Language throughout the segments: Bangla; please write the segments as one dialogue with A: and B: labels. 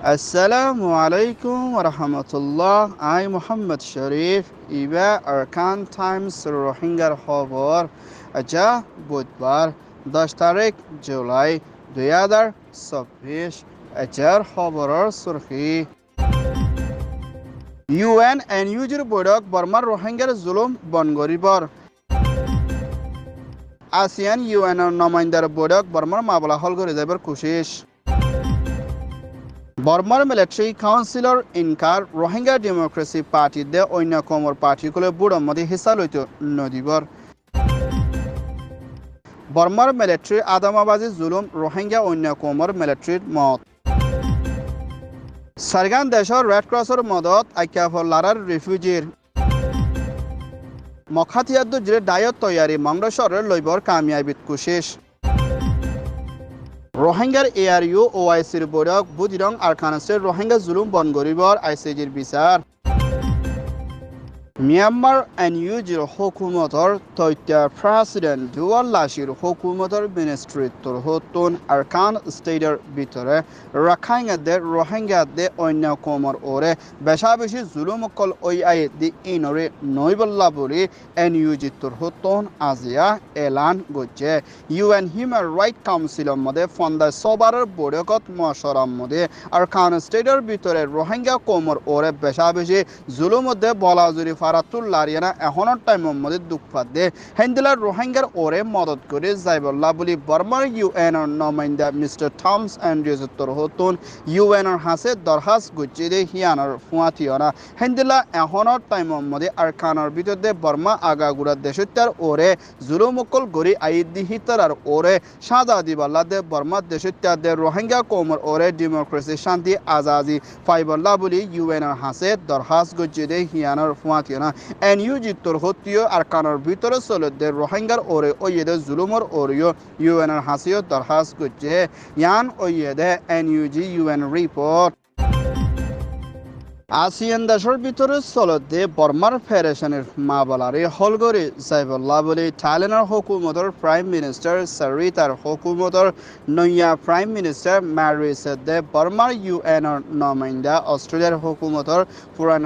A: Assalamu alaikum wa rahmatullah. I Muhammad Sharif. Iba Arkan Times Rohingya খবর আজা বুধবার 10 তারিখ জুলাই 2024 আজার খবরের সুরখি UNUGৰ বৈঠক বৰ্মাৰ ৰোহিংগাৰ জুলুম বন্ধ কৰিবৰ ASEAN UNৰ নমাইন্দাৰ বৈঠক বৰ্মাৰ মামলা হল কৰি যাবৰ কোশিশ বর্মার মিলিটারি কাউন্সিলর ইনকার রোহিঙ্গা ডেমোক্রেসি পার্টি দে অন্য কমর পার্টিগুলো বুড়োর মধ্যে হিসা লইত নদীবর বর্মার মিলিটারি আদামাবাজি জুলুম রোহিঙ্গা অন্য কমর মিলিটারির মত সারগান দেশর রেড ক্রসের মদত আইক্যাফর লারার রিফিউজির মখাতিয়াদ্দু জিরে ডায়ত তৈয়ারি মংডসরের লইবর কামিয়াবিত কুশেষ রোহিঙ্গার ARU OICর বৈঠক বুজিরং আরকানসের রোহিঙ্গা জুলুম বন্ধ করিবার ICJর বিচার মিয়ানমার NUGৰ হুকুমতৰ তথ্য প্ৰেসিডেন্ট দুয়াল লাচিৰ হুকুমতৰ মিনিষ্ট্ৰিত্বৰ হতুন আৰকান ষ্টেটৰ ভিতৰে ৰাখাইঙাদে রোহিঙ্গাদে অন্য কমৰ ওৰে বেশা বেশি জুলুমকল ওই আই দি ইনৰে নৈবল্লা বুলি NUGৰ হতুন আজিয়া এলান গছে UN হিউম্যান রাইট কাউন্সিলৰ মধ্যে ফন্দা সবাৰৰ বৈঠকত মশৰাৰ মধ্যে আৰকান ষ্টেটৰ ভিতৰে রোহিঙ্গা কমৰ ওৰে বেশা বেশি জুলুমতে বলাজুরি ফারাতুল্লারিয়ানা এখনৰ টাইমৰ মধ্যে দুখ পাদে হেন্দিলার রোহিঙ্গার ওরে মদত করে যাইবল্লা বুলি বর্মার UNৰ নমাইন্দা মিস্টার থমস এন্ড্রিউজৰ হতুন UNৰ হাসে দরখাস্ত গুছি দে হিয়ানৰ ফুয়াতিয়না হেন্দিলা এখনৰ টাইমৰ মধ্যে আরকানৰ ভিতরে বর্মা আগাগুড়া দেশত্যার ওরে জুলুমকল গরি আইদি হিতার ওরে সাজা দিবল্লা দে বর্মা দেশত্যার দে রোহিঙ্গা কমর ওরে ডেমোক্রেসি শান্তি আজাদি ফাইবল্লা বুলি UNৰ হাসে দরখাস্ত গুছি দে হিয়ানৰ ফুয়াতিয়না NUGৰ হতিও আরকানৰ ভিতরে চলতে রোহিঙ্গার ওরে ওয়েদে জুলুমর ওরিও UNৰ হাসিও দরখাস্ত করছে ইয়ান ওয়েদে NUG UN রিপোর্ট ASEAN দেশের ভিতরে চলতে বর্মার ফেডারেশনের মামলারে হল করে যাইবল্লা বলে থাইল্যান্ডের হুকুমতর প্রাইম মিনিস্টার সারিতার হুকুমতর নয়া প্রাইম মিনিস্টার ম্যারিসেদে বর্মার UNৰ নমাইন্দা অস্ট্রেলিয়ার হুকুমতর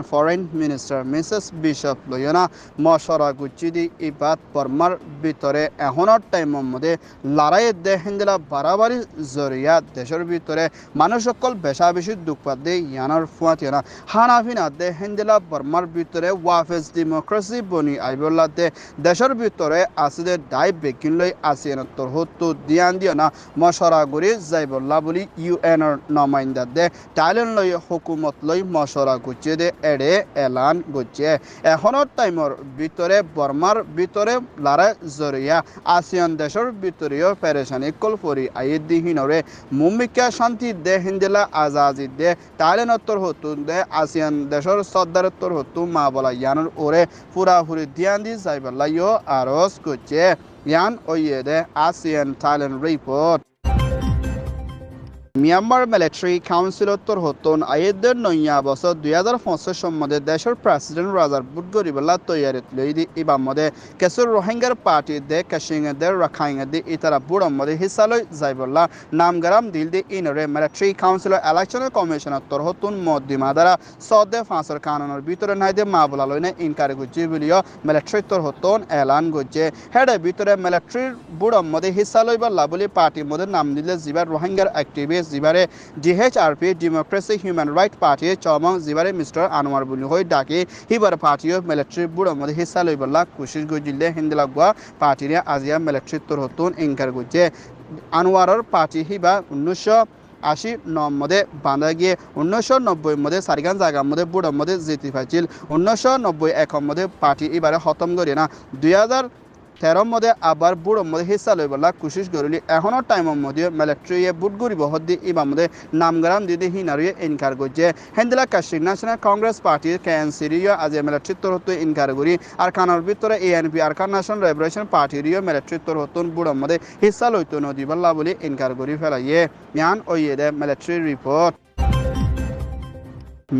A: ফরেন মিনিস্টার মিসেস বিশপ লয়না মশরা গুচ্ছি দি ইবাদ বর্মার ভিতরে এখনের টাইমের মধ্যে লড়াই দে হিন্দলা বাড়াবাড়ি জরিয়া দেশের ভিতরে মানুষ সকল বেশা বেশি দুঃখ পাদে ইয়ানোর ফুয়াতিয়না হানাফিনা দে হেন্দিলা বর্মার ভিতরে ওয়াফেজ ডেমোক্রেসি বনি আইবল্লা দে দেশের ভিতরে আসিদে দায় বেকিন লই ASEANৰ হতু দিয়ান দিয় না মশরা গুড়ি যাইবল্লা বলি UNৰ নমাইন্দা দে থাইল্যান্ড লই হুকুমত লই মশরা গুছে দে এড়ে এলান গুছে এখনের টাইমর ভিতরে বর্মার ভিতরে লারা জরিয়া ASEAN দেশের ভিতরেও পেরেশানি কলফরি আইদিহীনরে মুম্বিকা শান্তি দে হিন্দিলা আজাজি দে থাইল্যান্ডৰ হতু দে ASEAN দেশের সর্দারত্বর হতু মা বলা ইয়ানোর ওরে পুরাপুরি ধ্যান দি যাইবল্লা ইয় আরজ করছে ইয়ান ওয়েদে ASEAN Thailand report Myanmar military councillor হতুন আইদের নয়া বছর 2025 সম্বন্ধে দেশের প্রেসিডেন্ট রাজার বুট গরিবল্লা তৈয়ারিত লই দি ইবাম মধ্যে কেসুর রোহিঙ্গার পার্টি দে কাশিংদে রাখাইংদে ইতারা বুড়ম মধ্যে হিসা লই যাইবল্লা নামগারাম দিল দি ইনরে মিলিটারি কাউন্সিলর ইলেকশন কমিশনার হতুন মদ্দিমা দ্বারা সদে ফাঁসের কানুনের ভিতরে নাই দে মা বলা লইনে ইনকারে গুজি বলিও মিলিটারি হতুন এলান গুজে হেডে ভিতরে মিলিটারির বুড়ম মধ্যে হিসা লইবল্লা বলি পার্টির মধ্যে নাম দিলে জিবার রোহিঙ্গার অ্যাক্টিভিস্ট জিবারে DHRP democracy human right party চমং জিবারে মিস্টার আনোয়ার বুলি হই ডাকে হিবার পার্টিও মিলিটারি বুড়োর মধ্যে হিসা লইবল্লা কোশিশ গজিলে হিন্দিলাগুয়া পার্টিরে আজিয়া মিলিটারি তোর হতুন ইনকার গজে আনোয়ারের পার্টি হিবা 1980 মধ্যে বাঁধা গিয়ে 1990 মধ্যে সারিগান জায়গার মধ্যে বুড়োর মধ্যে জিতে পাইছিল 1991 মধ্যে পার্টি এবারে খতম করি না 2013 মধ্যে আবার বুড়োর মধ্যে হিসা লইবল্লা কোশিশ করিলি এখনো টাইমের মধ্যে মিলিটারি বুট গরিব হদ্দি ইবার মধ্যে নামগারাম দিদি হিনারিয়ে ইনকার করছে হেন্দিলা কাশ্মীর ন্যাশনাল কংগ্রেস পার্টির KNCরিও আজ মিলিটারি তোর হতো ইনকার করি আর কানার ভিতরে ANP আরকান ন্যাশনাল লিবারেশন পার্টিরিও মিলিটারি তোর হতুন বুড়োর মধ্যে হিসা লইতো নদীবল্লা বলে ইনকার করি ফেলাইয়ে ইয়ান ওয়েদে মিলিটারি রিপোর্ট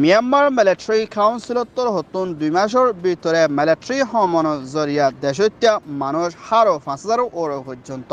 A: মিয়ানমার মিলিটারি কাউন্সিলতর হতুন 2 মাসের ভিতরে মিলিটারি হমন জরিয়া দেশত্য মানুষ হারো 5,000 ওর পর্যন্ত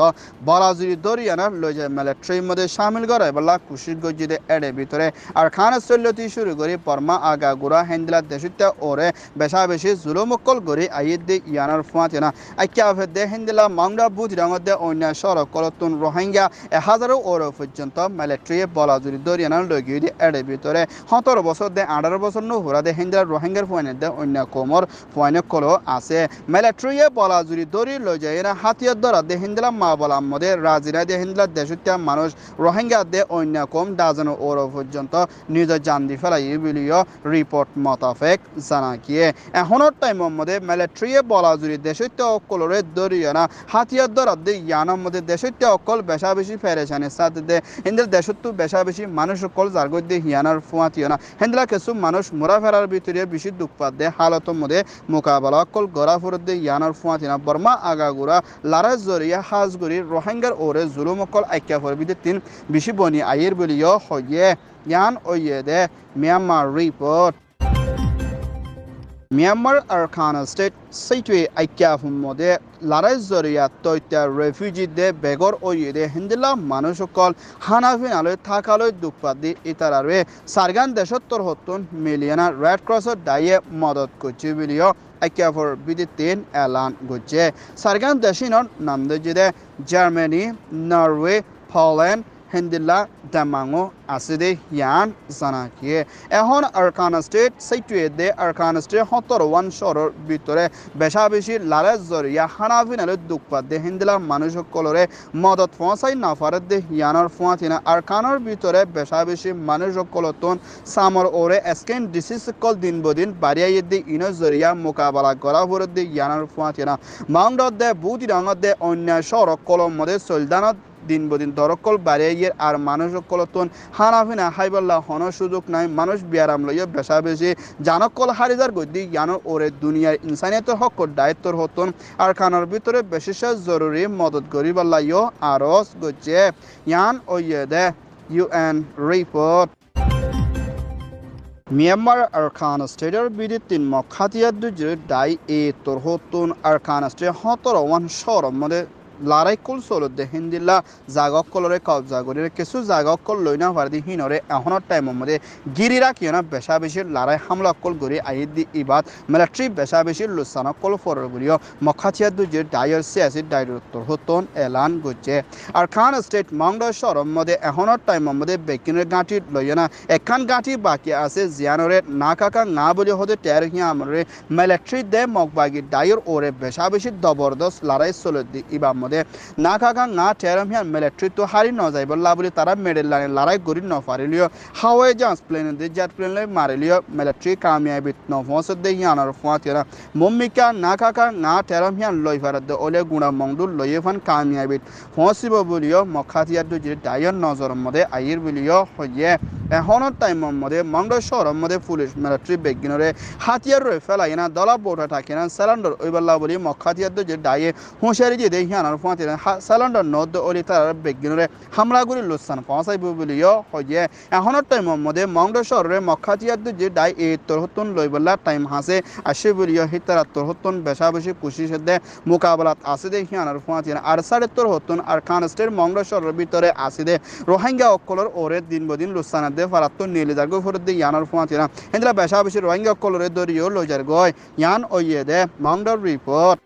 A: বলাজুরি দরিয়ানার লইজে মিলিটারির মধ্যে সামিল করে বলা কুশির গজিদে এড়ে ভিতরে আর খান চল্যতি শুরু করে পরমা আগা গুড়া হেন্দিলা দেশত্য ওরে বেশা বেশি জুলুমকল গড়ি আইদ দে ইয়ানার ফুয়াতিনা আইক্যা দে হেন্দিলা মাংডা বুধ রঙদে অন্য সড়ক কলতুন রোহিঙ্গা 1,000 ওর পর্যন্ত মিলিটারি বলাজুরি দরিয়ানার লইগিয়ে এড়ে ভিতরে 17 বছর দে 18 বছর নো হুরা দে হিন্দা রোহিঙ্গার ফুয়ানে দে অন্য কোমর ফুয়ানে কলো আছে মিলিটারিয়ে বলাজুরি দরি লই যায় না হাতিয়ার দ্বারা দে হিন্দলা মা বলা মধ্যে রাজিরা দে হিন্দলা দেশত্য মানুষ রোহিঙ্গা দে অন্য কম ডাজন ওর পর্যন্ত নিজ জান দি ফেলাই বিলিও রিপোর্ট মোতাবেক জানা গিয়ে এখনের টাইমের মধ্যে মিলিটারিয়ে বলাজুরি দেশত্য অকলরে দরিয়া না হাতিয়ার দ্বারা দে ইয়ানোর মধ্যে দেশত্য অকল বেশা বেশি ফেরেশানের সাথে দে হিন্দার দেশত্য বেশা বেশি মানুষ অকল জারগত দে হিয়ানার ফুয়াতিও না হেন্দ্রা কিছু মানুষ মোরাফেরার ভিতরে বেশি দুঃখপাত দে হালতের মধ্যে মোকাবেলা কল গড়াফুরত দে ইয়ানার ফুয়াতিনা বর্মা আগাগুড়া লারা জরিয়া হাজগুড়ি রোহিঙ্গার ওরে জুলুমকল আইক্যা ফরবিদে 3 বেশি বনি আইয়ের বলিও হইয়ে ইয়ান ওইয়ে দে মিয়ানমার রিপোর্ট মিয়ানমার আরকানা স্টেট সেইটুয়ে আইক্যাফুম মধ্যে লড়াই জরিয়া তৈত্যা রেফিউজি দে বেগর ওইয়ে দে হিন্দিলা মানুষ সকল হানাফিনালৈ থাকালৈ দুঃখপাত দি ইতারারে সারগান দেশত্তর হতুন মিলিয়না রেড ক্রসর দায়ে মদত করছে বুলিও আইক্যাফর বিধি 3 এলান করছে সারগান দেশিনর নাম দে জার্মানি নরওয়ে পোল্যান্ড হিন্দিলা দামাঙো আসিদে ইয়ান জানাকিয়ে এখন আরকানা স্টেট সেইটুয়ে দে আরকানা স্টেট 17 শহরের ভিতরে বেশা বেশি লালে জরিয়া হানাফিনালে দুঃখপাত দে হিন্দিলা মানুষ সকলরে মদত পৌঁছাই না পারে দে ইয়ানোর ফুয়াতিনা আরকানোর ভিতরে বেশা বেশি মানুষ সকলতন সামর ওরে স্কেন ডিসিজ সকল দিন বদিন বাড়িয়ে দে ইনো জরিয়া মোকাবেলা করা পরে দে ইয়ানোর ফুয়াতিনা মাউন্ডত দে বুধি রঙত দে অন্য শহর কলম মধ্যে সলদানত দিন বদিন দরকল বাড়িয়ে আর মানুষ কলতন হানাফিনা হাইবাল্লা হন সুযোগ নাই মানুষ বিয়ারাম লইয়া বেশা বেশি জানকল হারিজার গদি জ্ঞান ওরে দুনিয়ার ইনসানিয়তের হক দায়িত্বর হতন আর খানার ভিতরে বিশেষ জরুরি মদত করিবাল্লাইও আরস গচ্ছে ইয়ান ওইয়ে দে ইউএন রিপোর্ট মিয়ানমার আরকানা স্টেটের বিধি 3 মখাতিয়ার দুজে দাই এ তোর হতন আরকানা স্টেট 17 শহরের মধ্যে লড়াই কুল চলত দে হিন্দিলা জাগক কলরে কবজা করে কিছু জাগক কল লই না পারদি হিনরে এখনের টাইমের মধ্যে গিরিরা কিনা বেশা বেশি লড়াই হামলা কল করে আইদ দি ইবাদ মিলিটারি বেশা বেশি লুসানা কল ফরর বলিও মখাচিয়া দুজে ডায়ার সিয়াসি ডাইরেক্টর হতন এলান করছে আর খান স্টেট মাংডা শহরের মধ্যে এখনের টাইমের মধ্যে বেকিনের গাঁটি লই না একখান গাঁটি বাকি আছে জিয়ানরে না কাকা না বলি হতে টের হিয়া আমরে মিলিটারি দে মগবাগি ডায়ার ওরে বেশা বেশি জবরদস্ত লড়াই চলত দি ইবা না কাকা না টেরমিয়ান মিলিটারি তো হারি ন যাই বললা বলে তারা মেডেল লাইনে লড়াই করি ন পারিলিও হাওয়াই জাহাজ প্লেন দে জেট প্লেন লাই মারিলিও মিলিটারি কামিয়াবি ন ফসদ দে ইয়ানার ফুয়াতিরা মম্মিকা না কাকা না টেরমিয়ান লই ফারাদ দে ওলে গুণা মংদুল লইয়ে ফান কামিয়াবি ফসিব বলিও মখাতিয়ার দুজি ডায়ন নজর মধ্যে আইর বলিও হইয়ে এখনের টাইমের মধ্যে মংড শহরের মধ্যে পুলিশ মিলিটারি বেগিনরে হাতিয়ার রয়ে ফেলাই না দলা বোটা থাকে না সিলিন্ডার ওই বললা বলি মখাতিয়ার দুজি ডায়ে হুঁশিয়ারি যে দে ইয়ানার সিলিন্ডার নদ ওলি তার বেগিনরে হামলা করে লুসান পৌঁছাইব বলিও হইয়ে এখনের টাইমের মধ্যে মংড শহরে মখাতিয়ার দুজি ডাই এ তোরহতন লই বললা টাইম হাসে আসে বলিও হিতারা তোরহতন বেশা বেশি খুশি দে মোকাবেলাত আসে দে ইয়ানার ফুয়াতিন আর সাড়ে তোরহতন আর খান স্টেট মংড শহরের ভিতরে আসে দে রোহিঙ্গা অকলর ওরে দিন বদিন লুসানা দে ফারাত্তন নিলে যার গো ফরদ দে ইয়ানার ফুয়াতিনা হেন্দ্রা বেশা বেশি রোহিঙ্গা অকলরে দরিও লজার গয় ইয়ান ওইয়ে দে মংডর রিপোর্ট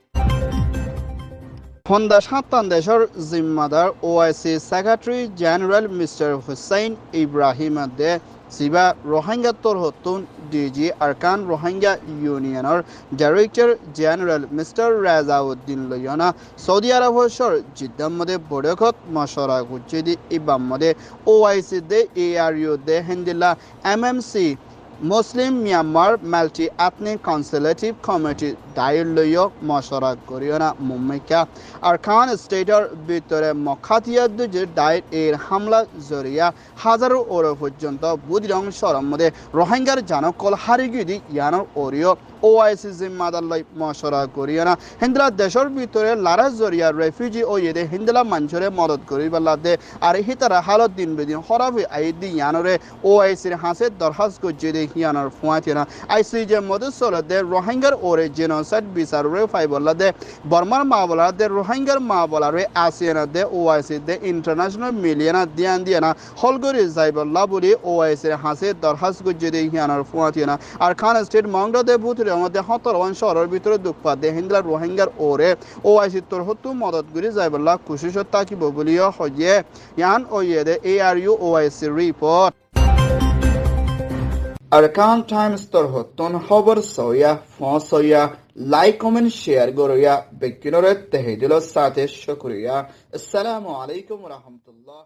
A: হন্দা সাতান দেশের জিম্মাদার OIC secretary general mister Hussain Ibrahim দে সিবা রোহিঙ্গা তোর হতুন ডিজি আরকান রোহিঙ্গা ইউনিয়নের ডাইরেক্টর জেনারেল মিস্টার রাজাউদ্দিন লয়না সৌদি আরব হসর জিদ্দার মধ্যে বড়খত মশরা গুচ্ছে দি ইবাম মধ্যে ওআইসি দে এআরইউ দে হেন্দিলা MMC Muslim Myanmar multi ethnic consultative committee দায়িত্ব লইও মশরা করিও না মুম্মিকা আরকান স্টেটের ভিতরে মখাতিয়াদ যে দায়িত্ব এর হামলা জরিয়া হাজারো ওর পর্যন্ত বুদিরং শরম মধ্যে রোহিঙ্গার জানকল হারিগিদি ইয়ানোর ওরিও ওআইসি জিম্মাদার মশরা করিও না হিন্দলা দেশের ভিতরে লারা জরিয়া রেফিউজি ও ইয়েদে হিন্দলা মানুষরে মদত করিবার দে আর হিতারা হালত দিন বেদিন হরাবি আইদি ইয়ানরে ওআইসির হাসে দরখাস্ত করছে দে ইয়ানোর ফুয়াতিনা আইসিজে মধ্যে চলতে রোহিঙ্গার ওরে জেনোসাইড বিচারে ফাইবল্লা দে বর্মার মা বলার দে রোহিঙ্গার মা বলারে আসিয়ানা দে ওআইসি দে ইন্টারন্যাশনাল মিলিয়না দিয়ান দিয়ানা হলগরি যাইবল্লা বলি ওআইসির হাসে দরখাস্ত করছে দে ইয়ানোর ফুয়াতিনা আর খান স্টেট মংড দে বুথরে মধ্যে 17 শহরের ভিতরে দুঃখপা দে হিন্দলা রোহিঙ্গার ওরে ওআইসি তোর হতু মদত করি যাইবল্লা খুশিশত তাকিব বলিও হইয়ে ইয়ান ও ইয়েদে ARU OIC report Arakan Times তোর হতন খবর সয়া ফসয়া লাইক কমেন্ট শেয়ার গরয়া বেকিনরে তেহেদিল সাথে শুকরিয়া আসসালামু আলাইকুম ওয়া রাহমাতুল্লাহ